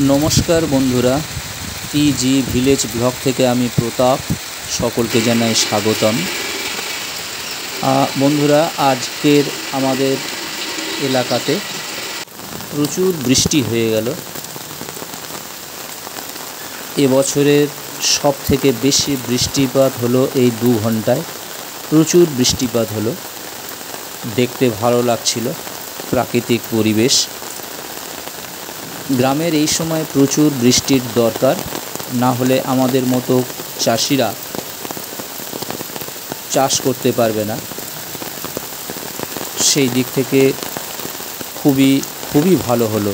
নমস্কার বন্ধুরা, টিজি village blog থেকে আমি প্রতাপ সকলকে জানাই স্বাগতম। বন্ধুরা, আজকের আমাদের এলাকাতে প্রচুর বৃষ্টি হয়ে গেল। এবছরের সব থেকে বেশি বৃষ্টিপাত হলো এই 2 ঘন্টায়। প্রচুর বৃষ্টিপাত হলো, দেখতে ভালো লাগছিল প্রাকৃতিক পরিবেশ। গ্রামের এই সময় প্রচুর বৃষ্টির দরকার, না হলে আমাদের মতো চাষিরা চাষ করতে পারবে না। সেই দিক থেকে খুবই ভালো হলো।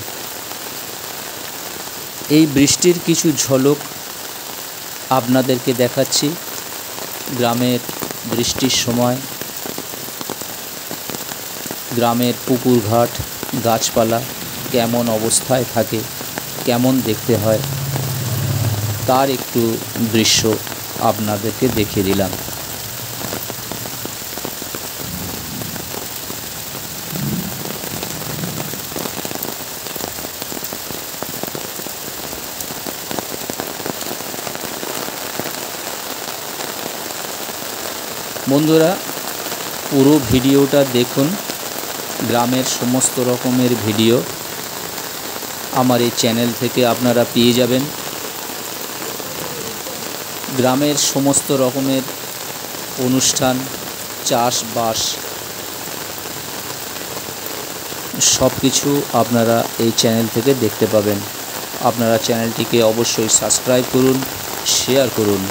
এই বৃষ্টির কিছু ঝলক আপনাদেরকে দেখাচ্ছি। গ্রামের বৃষ্টির সময় গ্রামের পুকুরঘাট, গাছপালা কেমন অবস্থায় থাকে, কেমন দেখতে হয়, তার একটু দৃশ্য আপনাদেরকে দেখিয়ে দিলাম। বন্ধুরা, পুরো ভিডিওটা দেখুন। গ্রামের সমস্ত রকমের ভিডিও আমার এই চ্যানেল থেকে আপনারা পেয়ে যাবেন। গ্রামের সমস্ত রকমের অনুষ্ঠান, চাষবাস সব কিছু আপনারা এই চ্যানেল থেকে দেখতে পাবেন। আপনারা চ্যানেলটিকে অবশ্যই সাবস্ক্রাইব করুন, শেয়ার করুন।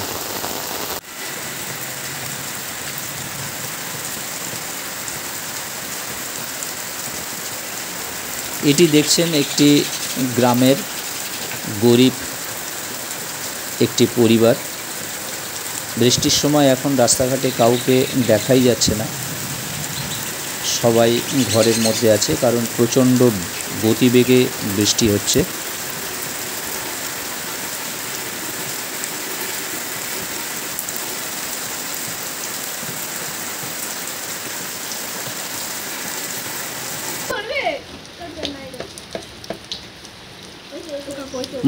এটি দেখছেন একটি গ্রামের গরিব একটি পরিবার। বৃষ্টির সময় এখন রাস্তাঘাটে কাউকে দেখাই যাচ্ছে না, সবাই ঘরের মধ্যে আছে, কারণ প্রচণ্ড গতিবেগে বৃষ্টি হচ্ছে।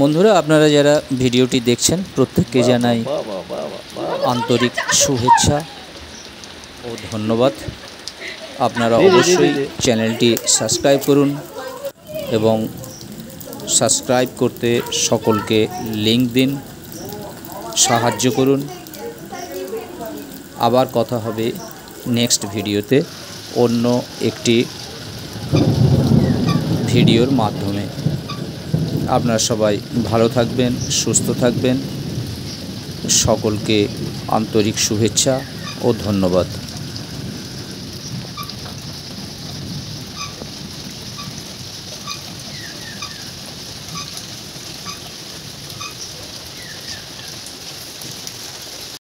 বন্ধুরা, আপনারা যারা ভিডিওটি দেখছেন প্রত্যেককে জানাই আন্তরিক শুভেচ্ছা ও ধন্যবাদ। আপনারা অবশ্যই চ্যানেলটি সাবস্ক্রাইব করুন এবং সাবস্ক্রাইব করতে সকলকে লিংক দিন, সাহায্য করুন। আবার কথা হবে নেক্সট ভিডিওতে, অন্য একটি ভিডিওর মাধ্যমে। আপনারা সবাই ভালো থাকবেন, সুস্থ থাকবেন। সকলকে আন্তরিক শুভেচ্ছা ও ধন্যবাদ।